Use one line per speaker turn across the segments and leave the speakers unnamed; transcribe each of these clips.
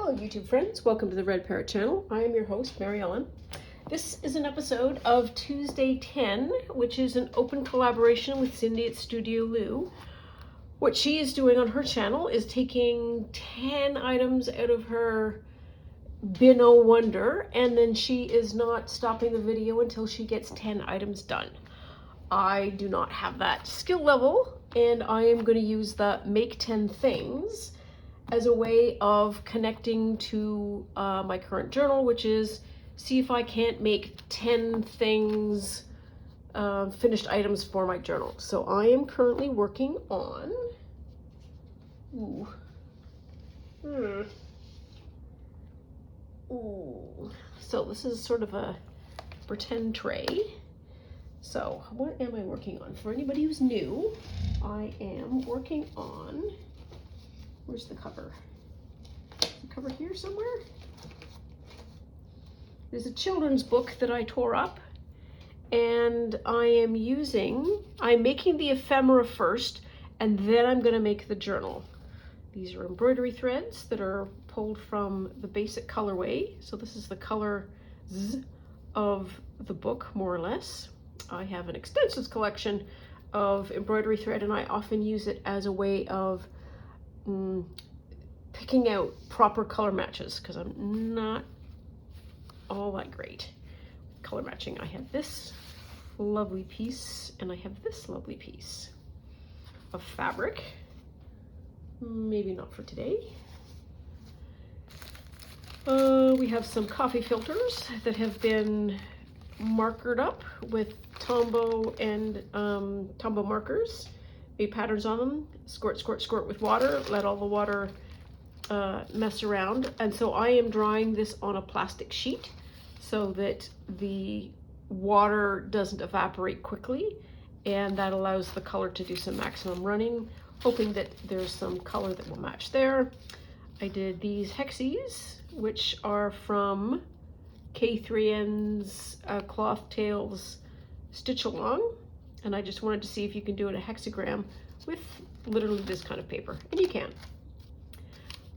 Hello YouTube friends, welcome to the Red Parrot channel. I am your host, Mary Ellen. This is an episode of Tuesday 10, which is an open collaboration with Cindy at Studio Lou. What she is doing on her channel is taking 10 items out of her bin o' wonder, and then she is not stopping the video until she gets 10 items done. I do not have that skill level, and I am going to use the Make 10 Things as a way of connecting to my current journal, which is see if I can't make 10 things, finished items for my journal. So I am currently working on, so this is sort of a pretend tray. So what am I working on? For anybody who's new, I am working on, where's the cover? Is the cover here somewhere? There's a children's book that I tore up, and I'm making the ephemera first, and then I'm gonna make the journal. These are embroidery threads that are pulled from the basic colorway. So this is the color of the book, more or less. I have an extensive collection of embroidery thread, and I often use it as a way of picking out proper color matches, because I'm not all that great color matching. I have this lovely piece and I have this lovely piece of fabric. Maybe not for today. We have some coffee filters that have been markered up with Tombow and Tombow markers. Made patterns on them, squirt, squirt, squirt with water, let all the water mess around. And so I am drying this on a plastic sheet so that the water doesn't evaporate quickly, and that allows the color to do some maximum running, hoping that there's some color that will match there. I did these hexies, which are from K3N's Cloth Tales Stitch Along. And I just wanted to see if you can do it a hexagram with literally this kind of paper, and you can.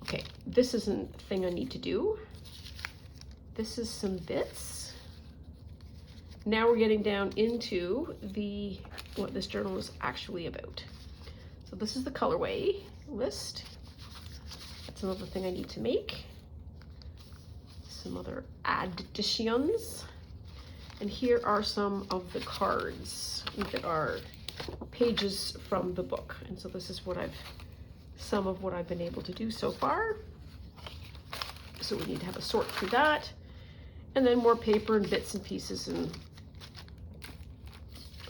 Okay, this isn't the thing I need to do. This is some bits. Now we're getting down into what this journal is actually about. So this is the colorway list. That's another thing I need to make. Some other additions. And here are some of the cards that are pages from the book. And so this is some of what I've been able to do so far. So we need to have a sort through that. And then more paper and bits and pieces and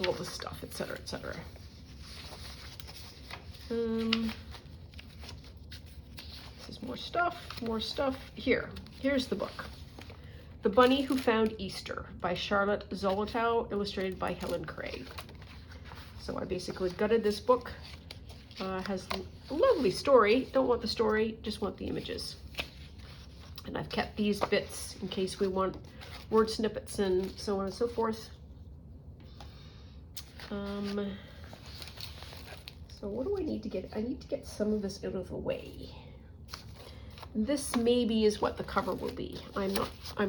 all the stuff, etc., etc. This is more stuff. Here's the book. The Bunny Who Found Easter by Charlotte Zolotow, illustrated by Helen Craig. So I basically gutted this book. Has a lovely story. Don't want the story, just want the images. And I've kept these bits in case we want word snippets and so on and so forth. So what do I need to get? I need to get some of this out of the way. This maybe is what the cover will be. I'm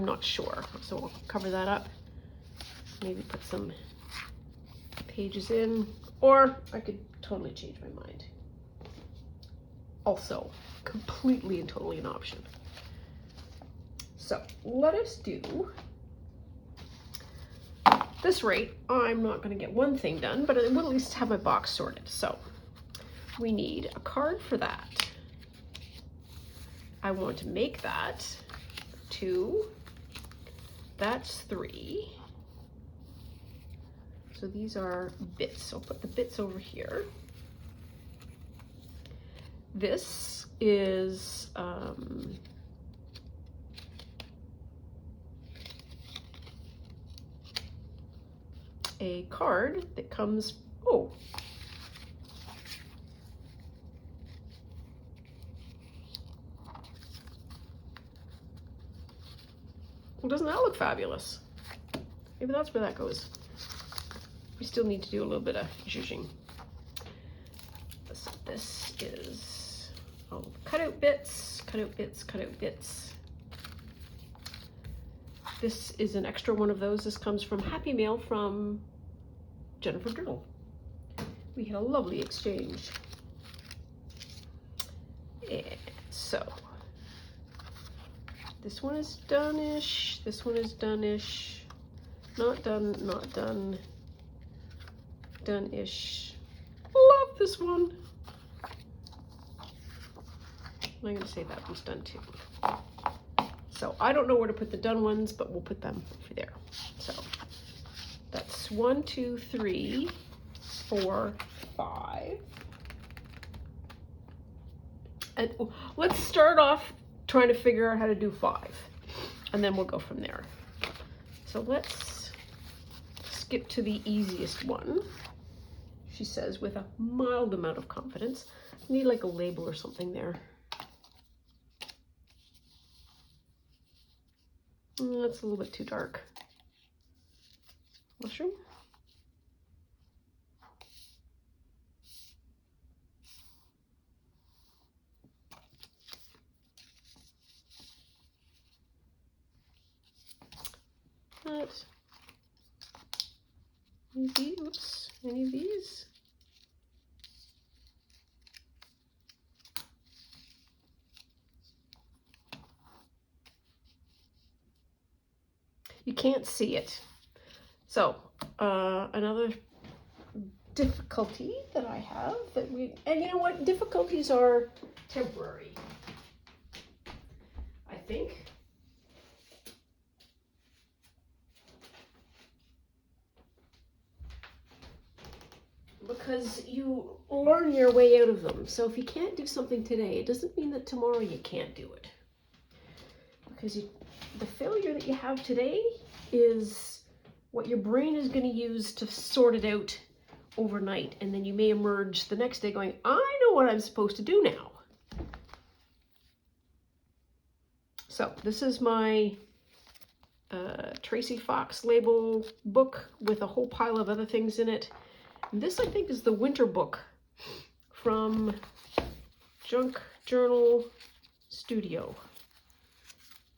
not sure. So I'll cover that up. Maybe put some pages in, or I could totally change my mind. Also, completely and totally an option. So let us do, at this rate, I'm not going to get one thing done, but I will at least have my box sorted. So we need a card for that. I want to make that 2, that's 3. So these are bits. I'll put the bits over here. This is a card that comes, well, doesn't that look fabulous? Maybe that's where that goes. We still need to do a little bit of zhuzhing. This is all the cutout bits, cut out bits, cut out bits. This is an extra one of those. This comes from Happy Mail from Jennifer Driddle. We had a lovely exchange. And so, this one is done-ish, this one is done-ish, not done, not done, done-ish. Love this one. I'm gonna say that one's done too. So I don't know where to put the done ones, but we'll put them over there. So that's 1, 2, 3, 4, 5. And let's start off trying to figure out how to do 5, and then we'll go from there. So let's skip to the easiest one. She says with a mild amount of confidence. I need like a label or something there. That's a little bit too dark. Mushroom. That. Any of these? Oops. Any of these? You can't see it. So another difficulty that I have and you know what? Difficulties are temporary, I think. Because you learn your way out of them. So if you can't do something today, it doesn't mean that tomorrow you can't do it. Because the failure that you have today is what your brain is going to use to sort it out overnight. And then you may emerge the next day going, I know what I'm supposed to do now. So this is my Tracy Fox label book with a whole pile of other things in it. This, I think, is the winter book from Junk Journal Studio.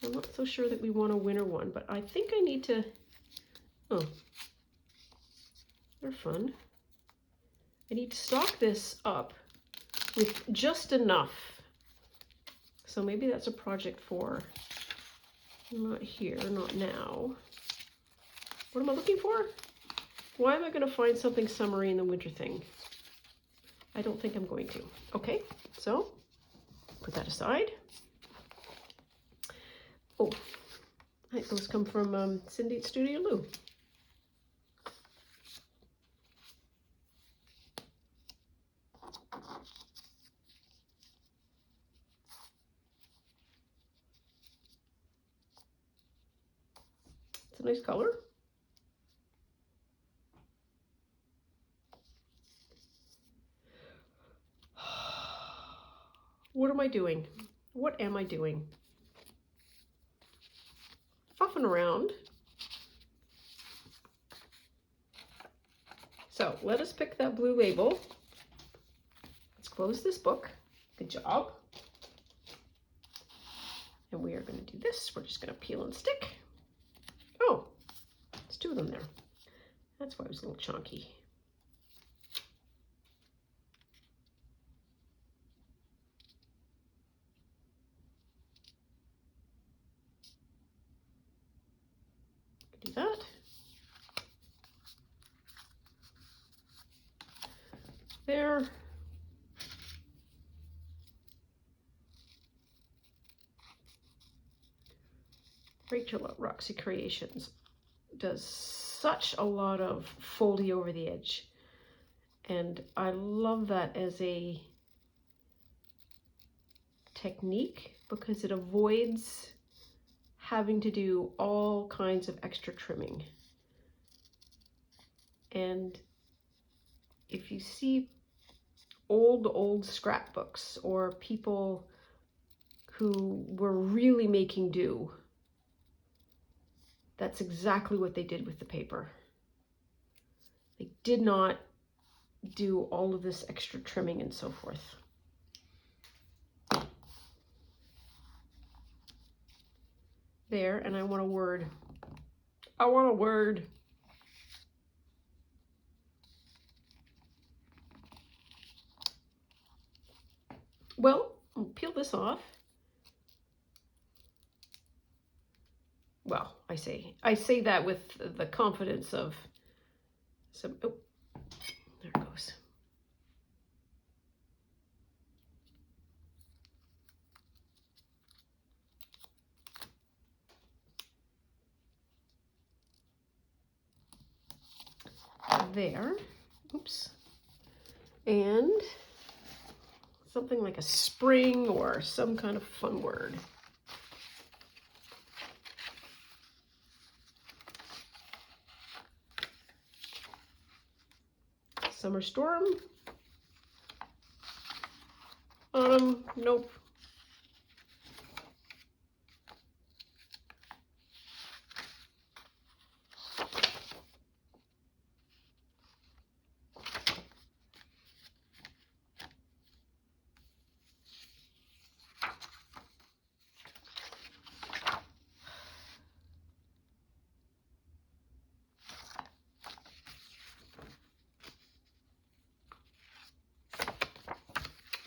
I'm not so sure that we want a winter one, but I think I need to... Oh, they're fun. I need to stock this up with just enough. So maybe that's a project for... Not here, not now. What am I looking for? Why am I going to find something summery in the winter thing? I don't think I'm going to. Okay, so put that aside. Oh, I think those come from Cindy at Studio Lou. It's a nice color. What am I doing? What am I doing? Fuffing around. So let us pick that blue label. Let's close this book. Good job. And we are going to do this. We're just going to peel and stick. Oh, there's 2 of them there. That's why it was a little chunky. Do that. There. Rachel at Roxy Creations does such a lot of foldy over the edge. And I love that as a technique because it avoids having to do all kinds of extra trimming. And if you see old scrapbooks or people who were really making do, that's exactly what they did with the paper. They did not do all of this extra trimming and so forth. there, and I want a word. I want a word. Well, I'll peel this off. Well, I say that with the confidence of some, oh, there it goes. There, oops, and something like a spring or some kind of fun word. Summer storm. Nope.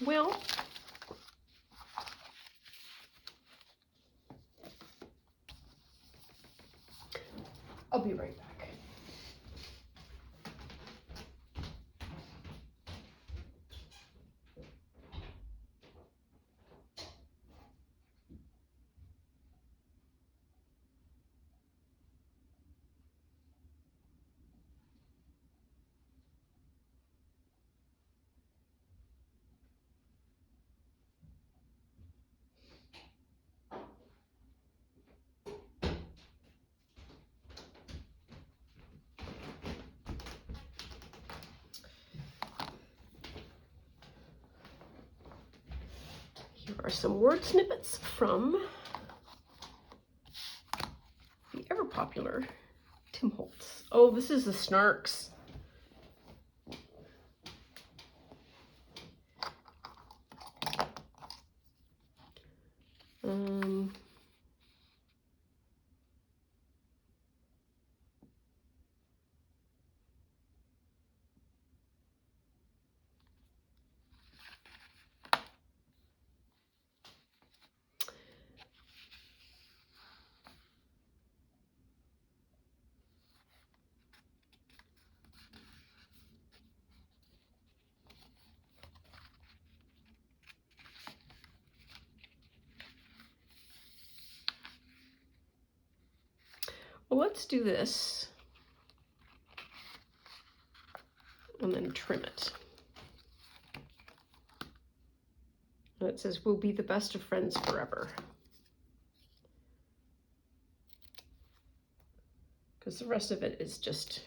Well, I'll be right back. Here are some word snippets from the ever popular Tim Holtz. Oh, this is the Snarks. Well, let's do this and then trim it. And it says, we'll be the best of friends forever. Because the rest of it is just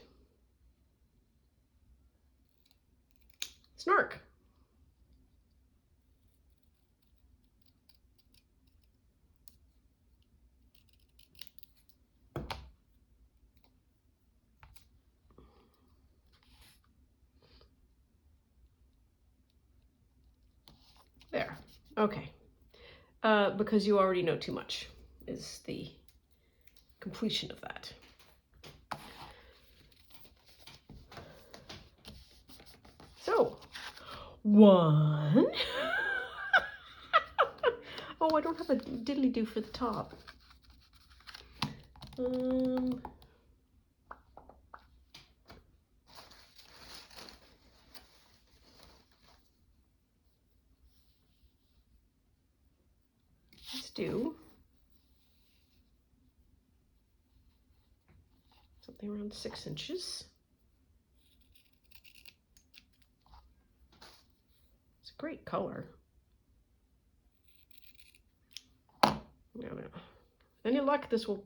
snark. There. Okay. Because you already know too much is the completion of that. So, one. Oh, I don't have a diddly-do for the top. Let's do something around 6 inches. It's a great color. No. Any luck, this will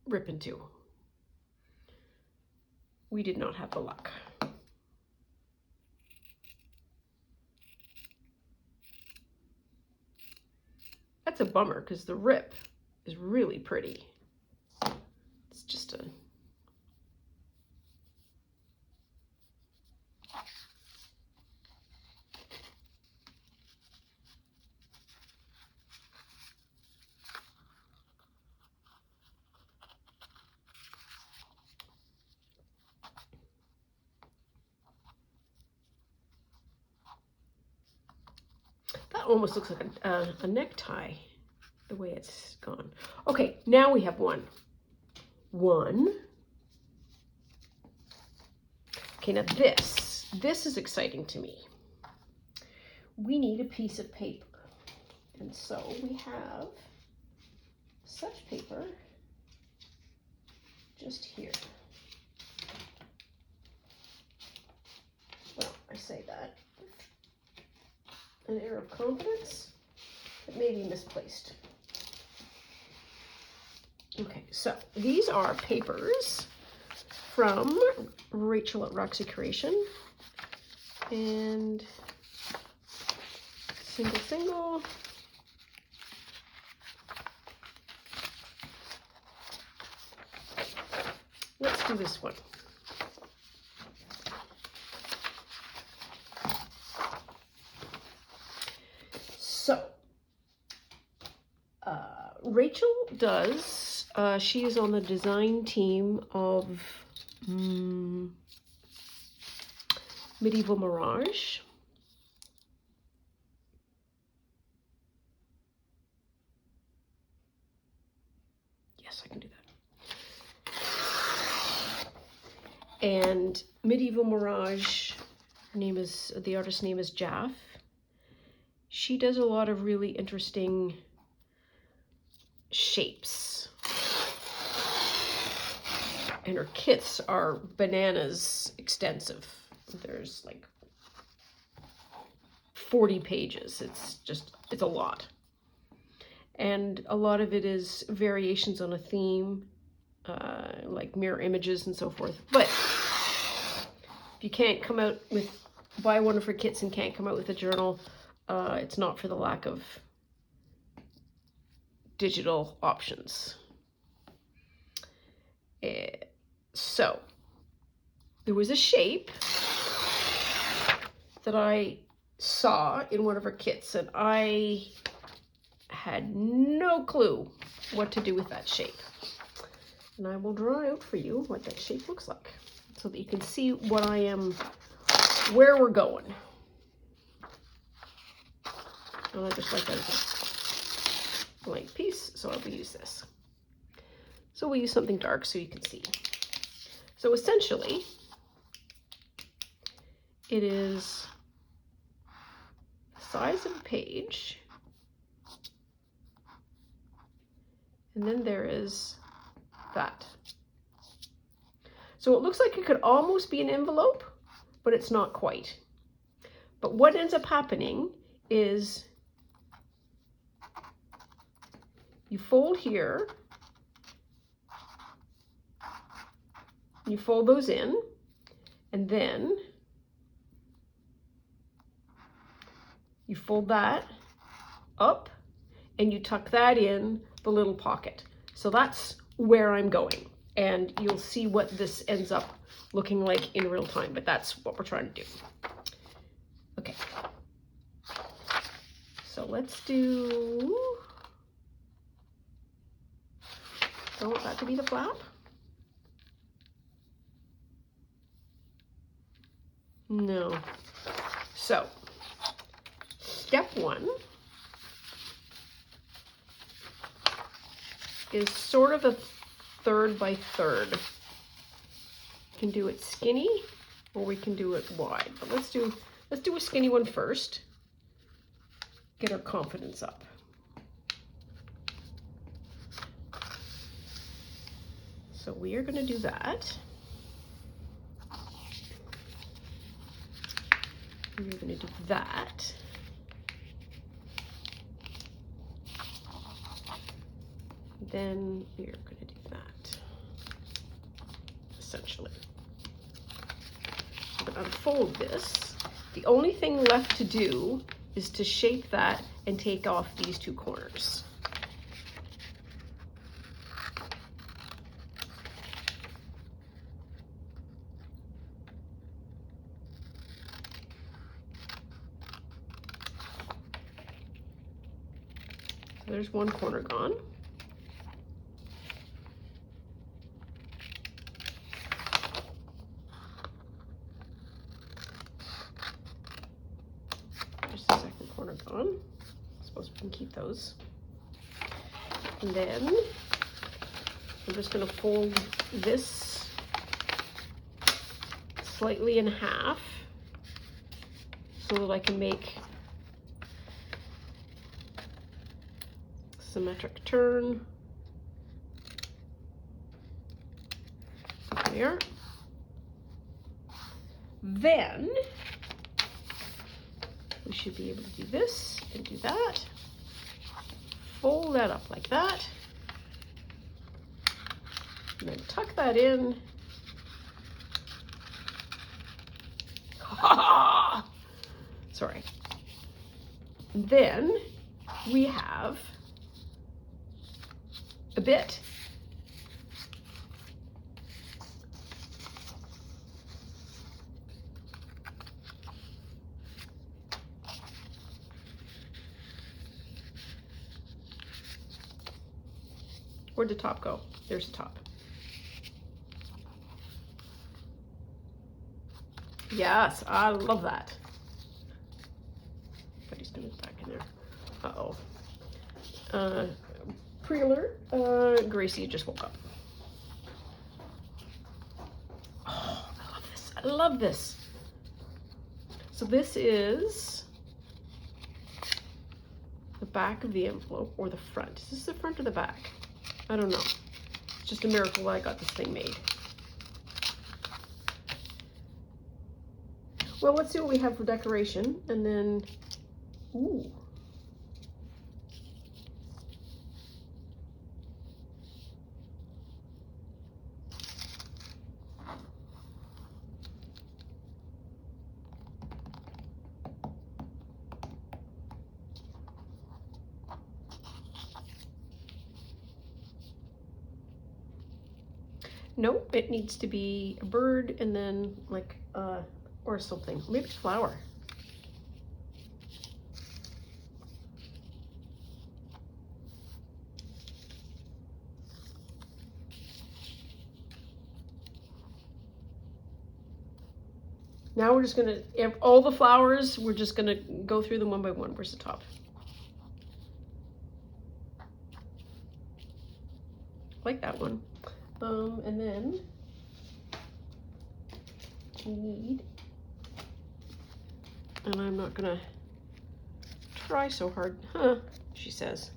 rip in two. We did not have the luck. That's a bummer because the rip is really pretty. It's just a almost looks like a necktie, the way it's gone. Okay, now we have one. Okay, now this is exciting to me. We need a piece of paper. And so we have such paper just here. Well, I say that with an air of confidence that may be misplaced. Okay, so these are papers from Rachel at Roxy Creation, and single. Let's do this one. So, Rachel does, she is on the design team of Medieval Mirage. Yes, I can do that. And Medieval Mirage, the artist's name is Jaff. She does a lot of really interesting shapes. And her kits are bananas extensive. There's like 40 pages. It's a lot. And a lot of it is variations on a theme, like mirror images and so forth. But if you can't come out with, buy one of her kits and can't come out with a journal, it's not for the lack of digital options. So there was a shape that I saw in one of her kits, and I had no clue what to do with that shape. And I will draw out for you what that shape looks like so that you can see what I am, where we're going. And I just like that as a blank piece, so I will use this. So we'll use something dark so you can see. So essentially, it is the size of a page, and then there is that. So it looks like it could almost be an envelope, but it's not quite. But what ends up happening is you fold here, you fold those in, and then you fold that up and you tuck that in the little pocket. So that's where I'm going, and you'll see what this ends up looking like in real time, but that's what we're trying to do. Okay, so let's do, don't want that to be the flap. No. So, step one is sort of a 3rd by 3rd. You can do it skinny or we can do it wide. But let's do a skinny one first. Get our confidence up. So we are going to do that. We're going to do that. Then we are going to do that, essentially. I'm going to unfold this. The only thing left to do is to shape that and take off these 2 corners. There's one corner gone. There's the second corner gone. can keep those. And then I'm just going to fold this slightly in half so that I can make symmetric turn. There. Then we should be able to do this and do that. Fold that up like that. And then tuck that in. Sorry. Then we have a bit. Where'd the top go? There's the top. Yes, I love that. But he's gonna back in there. Uh-oh. Pre-alert, Gracie just woke up. Oh, I love this. I love this. So this is the back of the envelope, or the front. Is this the front or the back? I don't know. It's just a miracle that I got this thing made. Well, let's see what we have for decoration, and then, ooh. Nope, it needs to be a bird and then like, or something. Maybe it's a flower. Now we're just gonna, all the flowers, we're just gonna go through them one by one. Where's the top? Like that one. And then we need, and I'm not gonna try so hard, huh, she says.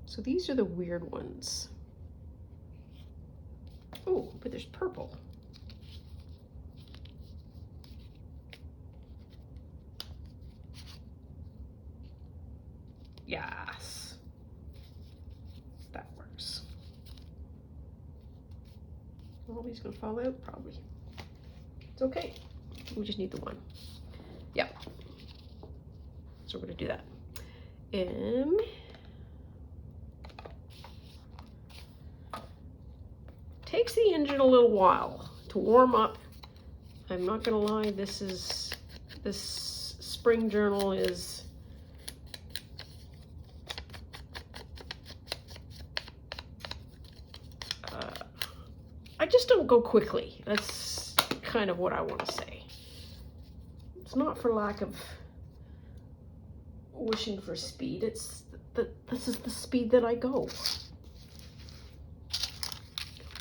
So these are the weird ones. Oh, but there's purple. Yes, that works. Well, he's gonna fall out probably. It's okay. We just need the one. Yeah. So we're gonna do that. Takes the engine a little while to warm up. I'm not gonna lie. This spring journal is. I just don't go quickly. That's kind of what I want to say. It's not for lack of wishing for speed. It's that this is the speed that I go.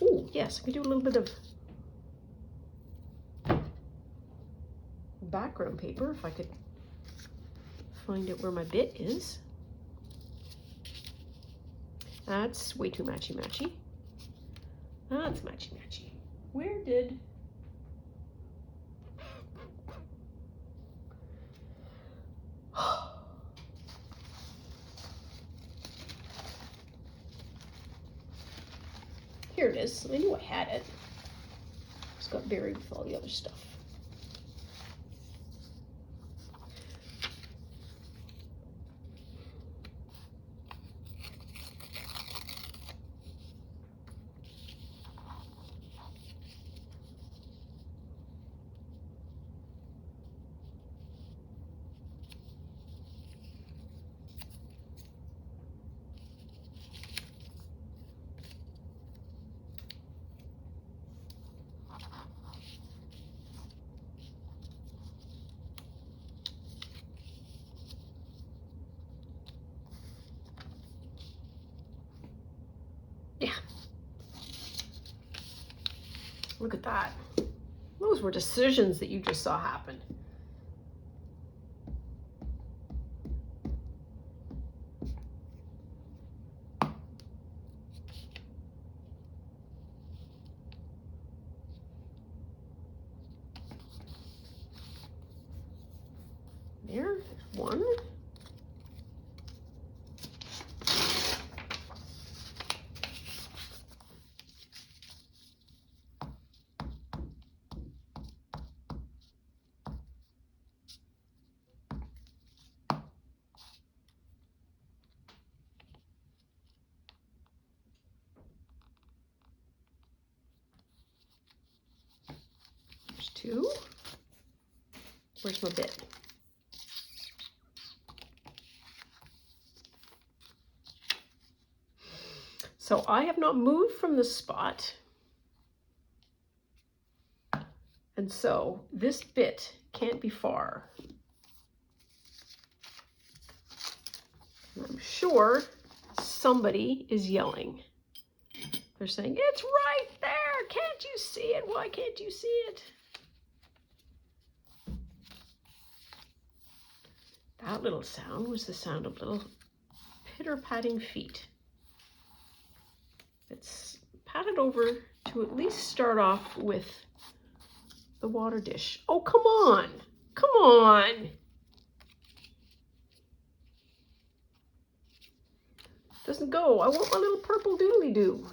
Oh, yes, I can do a little bit of background paper if I could find out where my bit is. That's way too matchy-matchy. That's matchy-matchy. Where did... Here it is. I knew I had it. It's got buried with all the other stuff. Look at that. Those were decisions that you just saw happen. There's one. There's two. Where's my bit? So I have not moved from the spot. And so this bit can't be far. And I'm sure somebody is yelling. They're saying, it's right there. Can't you see it? Why can't you see it? That little sound was the sound of little pitter-patting feet. It's patted over to at least start off with the water dish. Oh, come on. Come on. Doesn't go. I want my little purple doodly-doo.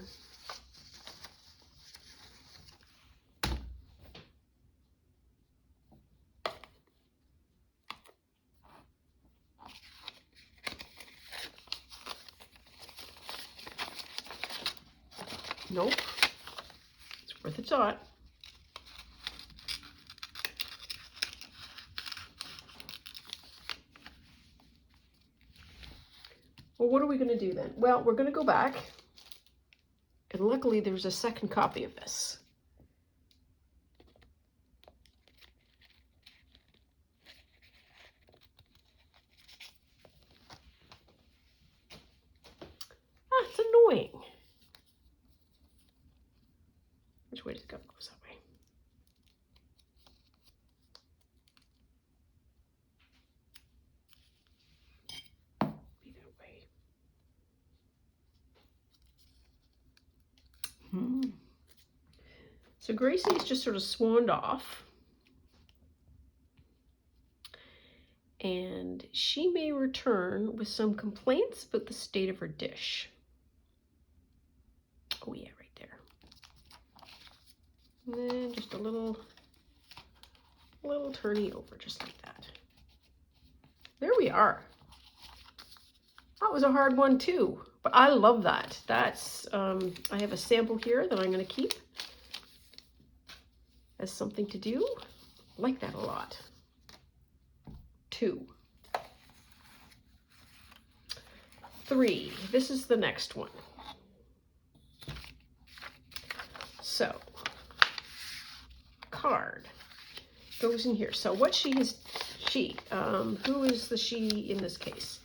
Nope. It's worth a shot. Well, what are we going to do then? Well, we're going to go back. And luckily, there's a second copy of this. Ah, it's annoying. Which way does it go? It goes that way. Be that way. So Gracie's just sort of swanned off. And she may return with some complaints about the state of her dish. Oh yeah, right there. And then just a little turny over, just like that. There we are. That was a hard one too, but I love that. That's, I have a sample here that I'm going to keep as something to do. I like that a lot. 2. 3. This is the next one. So, card goes in here. So what who is the she in this case?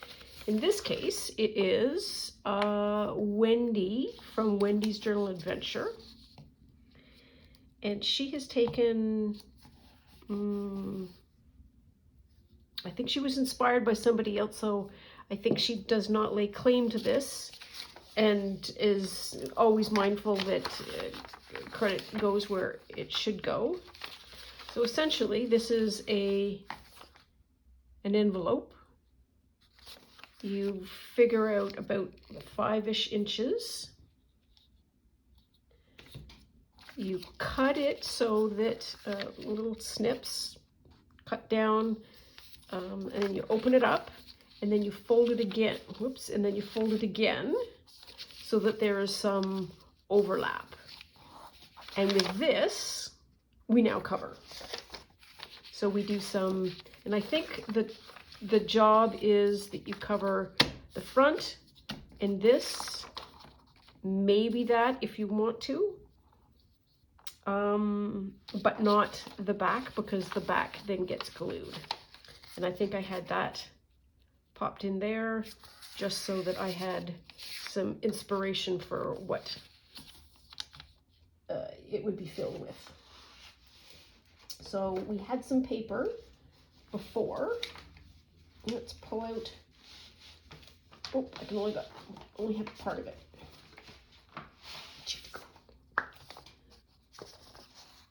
In this case, it is Wendy from Wendy's Journal Adventure. And she has taken, I think she was inspired by somebody else, so I think she does not lay claim to this and is always mindful that credit goes where it should go. So essentially, this is an envelope. You figure out about 5-ish inches. You cut it so that little snips cut down, and then you open it up, and then you fold it again. Whoops, and then you fold it again so that there is some overlap. And with this, we now cover. So we do some, and I think that the job is that you cover the front and this, maybe that if you want to, but not the back, because the back then gets glued. And I think I had that popped in there just so that I had some inspiration for what it would be filled with. So we had some paper before. Let's pull out. Oh, I can only have part of it.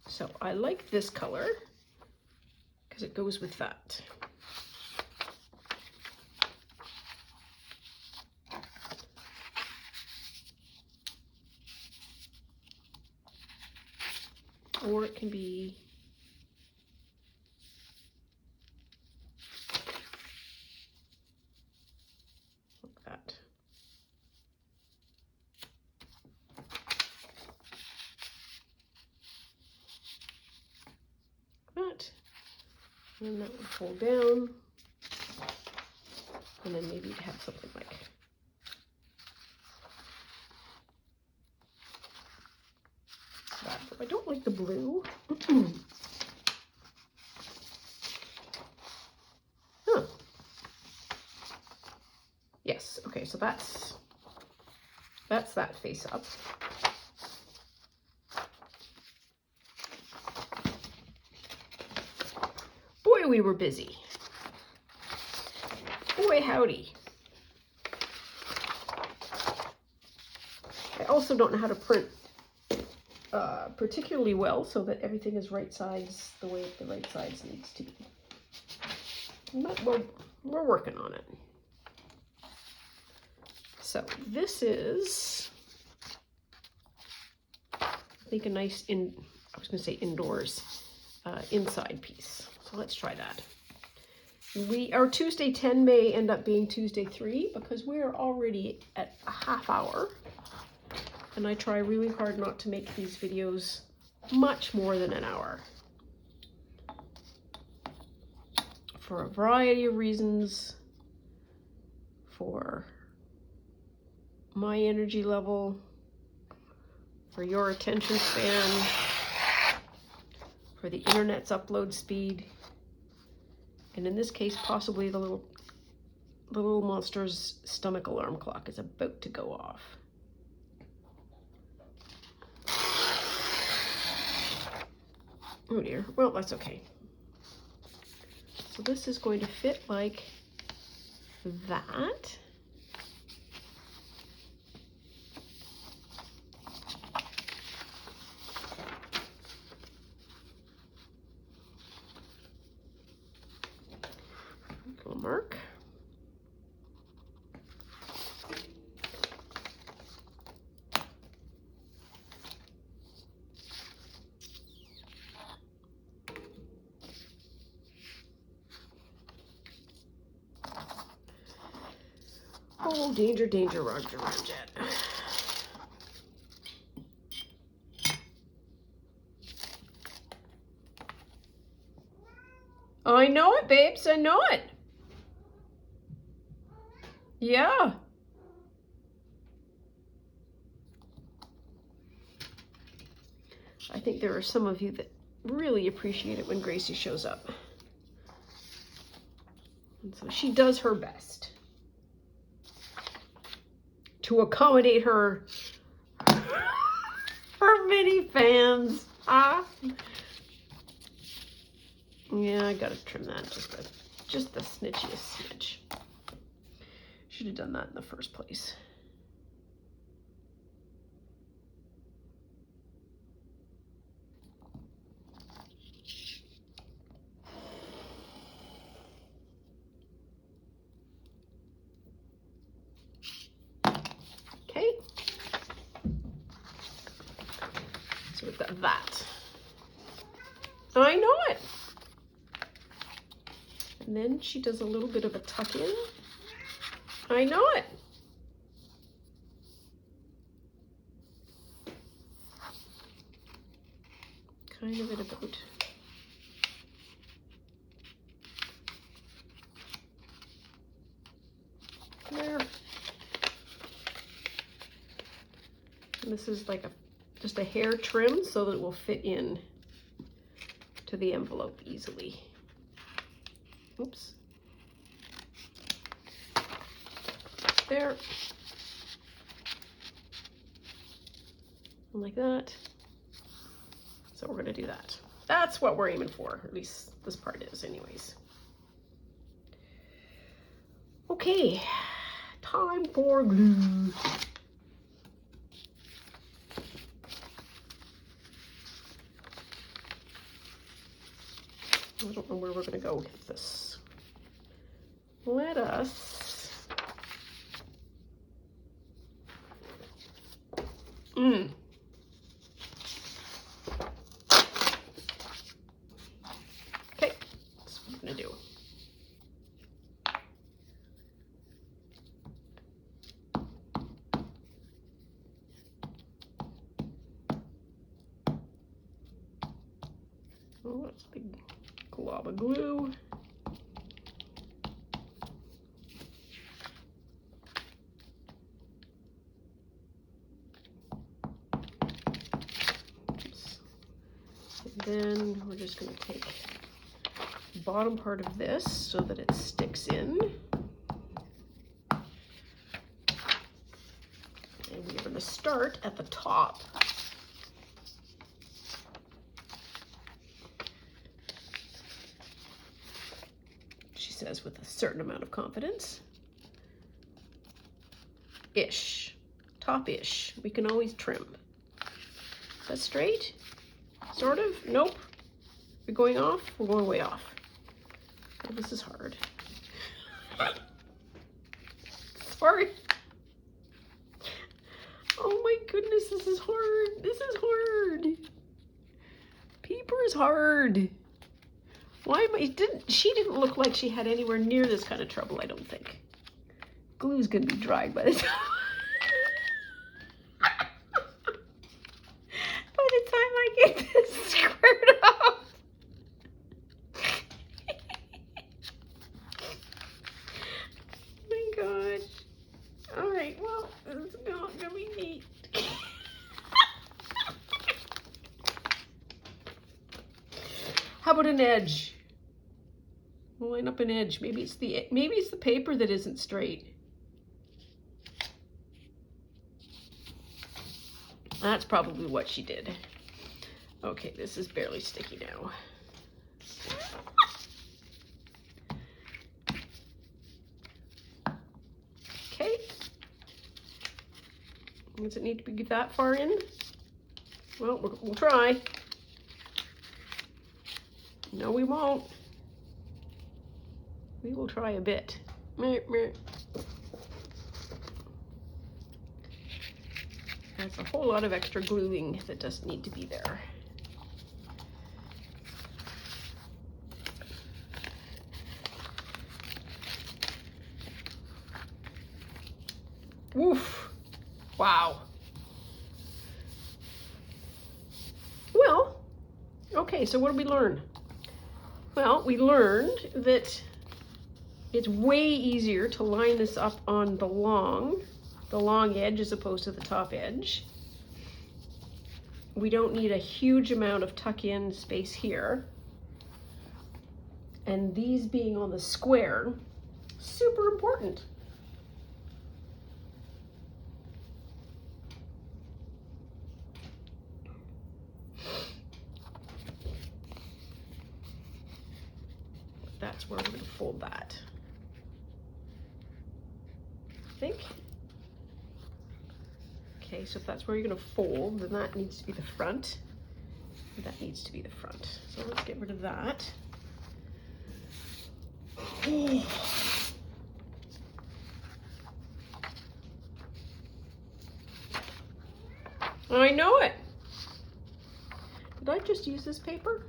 So I like this color because it goes with that. Or it can be like that. That. And that would fold down. And then maybe you'd have something like that. But I don't like the blue. Huh. Yes, okay, so that's that face up. Boy, we were busy. Boy, howdy. I also don't know how to print particularly well so that everything is right size the way the right size needs to be. But we're working on it. So this is, I think, a nice I was going to say indoors, inside piece. So let's try that. Our Tuesday 10 may end up being Tuesday 3 because we're already at a half hour. And I try really hard not to make these videos much more than an hour. For a variety of reasons. For my energy level. For your attention span. For the internet's upload speed. And in this case, possibly the little monster's stomach alarm clock is about to go off. Oh dear, well, that's okay. So this is going to fit like that. Little mark. Oh, danger, danger, Roger, Roger. I know it, babes. I know it. Yeah. I think there are some of you that really appreciate it when Gracie shows up. And so she does her best to accommodate her many fans. Yeah, I gotta trim that just the snitchiest snitch. Should have done that in the first place. Okay. So we've got that. I know it. And then she does a little bit of a tuck in. I know it. Kind of at about there. And this is like just a hair trim so that it will fit in to the envelope easily. Oops. There. And like that. So we're gonna do that. That's what we're aiming for, at least this part is anyways. Okay, time for glue. I don't know where we're gonna go with this. Let us Okay, that's what I'm gonna do. Oh, that's a big glob of glue. And then we're just going to take the bottom part of this so that it sticks in. And we're going to start at the top. She says with a certain amount of confidence. Ish. Top-ish. We can always trim. Is that straight? Sort of? Nope. We're going off? We're going way off. Oh, this is hard. Sorry. Oh my goodness, this is hard. This is hard. Paper is hard. Why am I, she didn't look like she had anywhere near this kind of trouble, I don't think. Glue's gonna be dried by the time. By the time I get this squared up. Oh my gosh. All right, well, it's not gonna be neat. How about an edge? We'll line up an edge. Maybe it's the paper that isn't straight. That's probably what she did. Okay, this is barely sticky now. Okay. Does it need to be that far in? Well, we'll try. No, we won't. We will try a bit. That's a whole lot of extra gluing that doesn't need to be there. Woof. Wow. Well, okay, so what did we learn? Well, we learned that it's way easier to line this up on the long edge as opposed to the top edge. We don't need a huge amount of tuck-in space here. And these being on the square, super important. That's where we're going to fold that. I think. Okay, so if that's where you're going to fold, then that needs to be the front. That needs to be the front. So let's get rid of that. Oh. I know it. Did I just use this paper?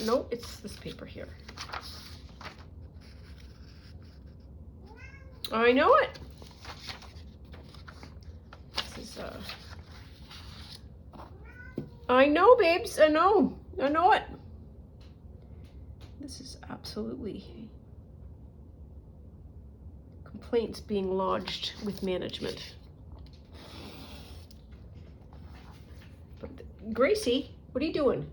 Nope, it's this paper here. I know it. This is I know, babes. I know it. This is absolutely complaints being lodged with management. But Gracie, what are you doing?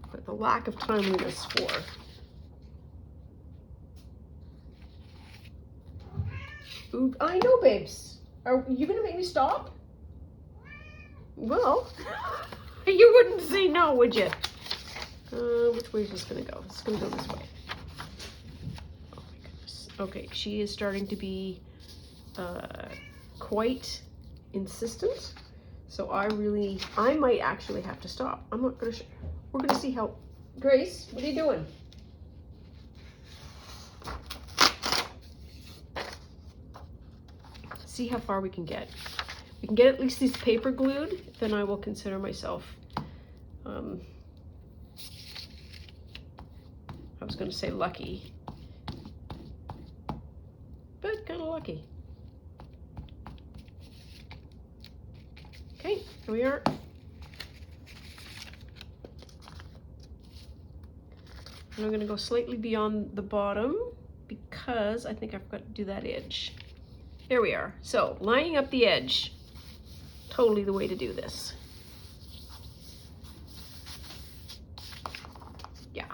But the lack of timeliness for. Ooh, I know, babes. Are you gonna make me stop? Well, you wouldn't say no, would you? Which way is this gonna go? It's gonna go this way. Oh my goodness. Okay, she is starting to be quite insistent. So I might actually have to stop. I'm not gonna, we're gonna see how, Grace, what are you doing? See how far we can get. We can get at least these paper glued, then I will consider myself, I was gonna say lucky, but kind of lucky. Okay, here we are. And I'm gonna go slightly beyond the bottom because I think I forgot to do that edge. There we are. So lining up the edge, totally the way to do this. Yeah.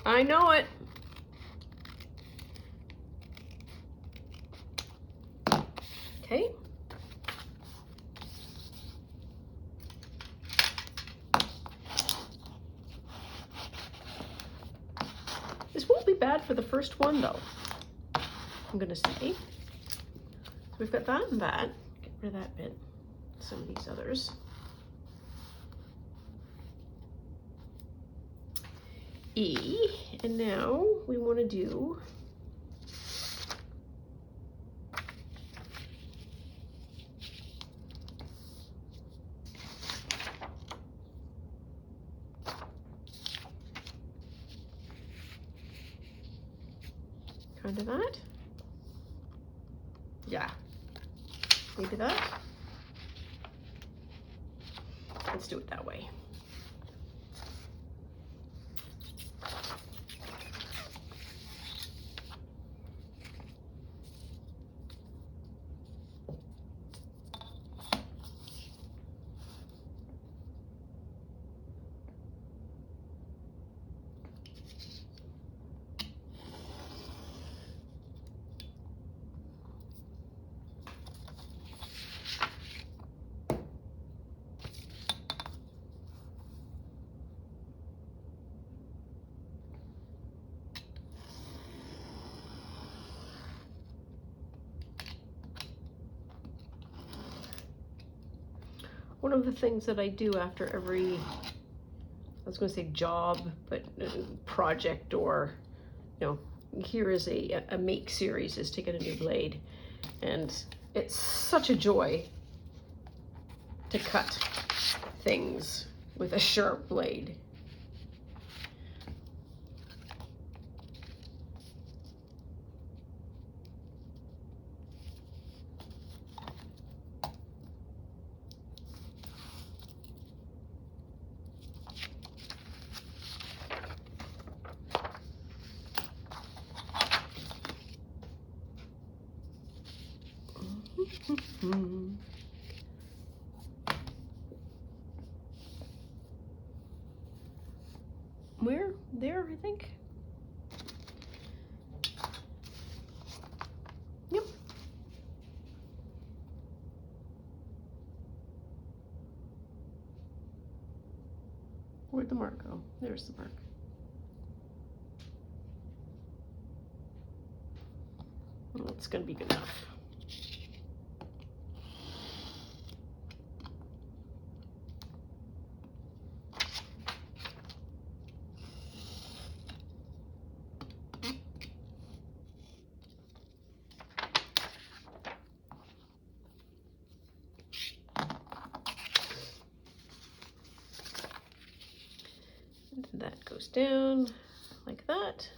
I know it. Okay. This won't be bad for the first one though, I'm gonna say. So we've got that and that. Get rid of that bit. Some of these others. E, and now we want to do kind of that. Yeah, maybe that. Let's do it that way. One of the things that I do after every, I was going to say job, but project, or, you know, here is a make series, is to get a new blade. And it's such a joy to cut things with a sharp blade. Where? There, I think. Yep. Where'd the mark go? There's the mark. Well, it's gonna be good enough. And that goes down like that.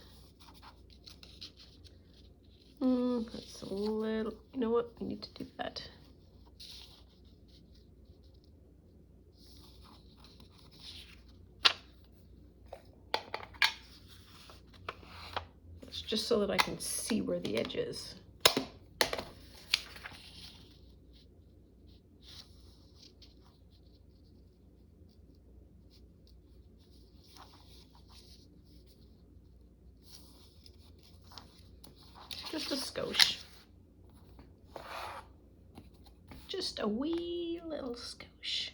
That's a little, you know what, we need to do that. It's just so that I can see where the edge is. just a skosh. Just a wee little skosh.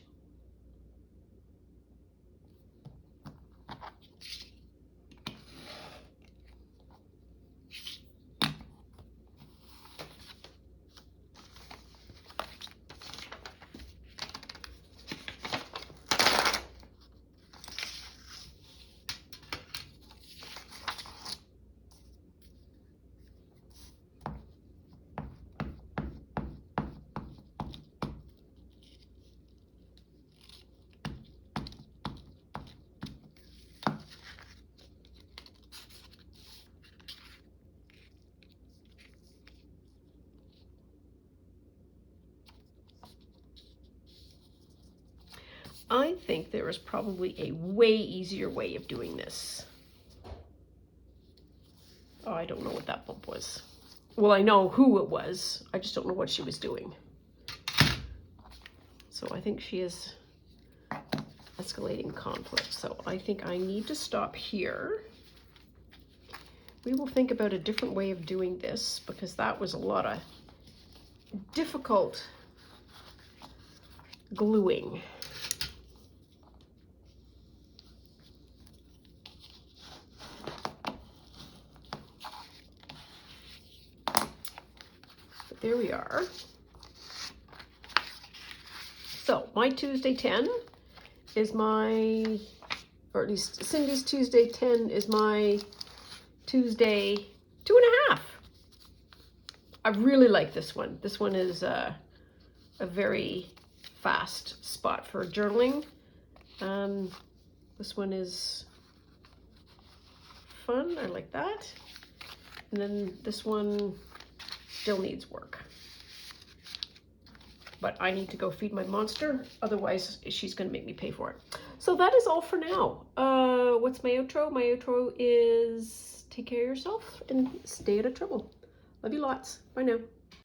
I think there is probably a way easier way of doing this. Oh, I don't know what that bump was. Well, I know who it was. I just don't know what she was doing. So I think she is escalating conflict. So I think I need to stop here. We will think about a different way of doing this because that was a lot of difficult gluing. There we are. So my Tuesday 10 is my, or at least Cindy's Tuesday 10 is my Tuesday 2.5. I really like this one. This one is a very fast spot for journaling. This one is fun. I like that. And then this one still needs work. But I need to go feed my monster. Otherwise, she's going to make me pay for it. So that is all for now. What's my outro? My outro is take care of yourself and stay out of trouble. Love you lots. Bye now.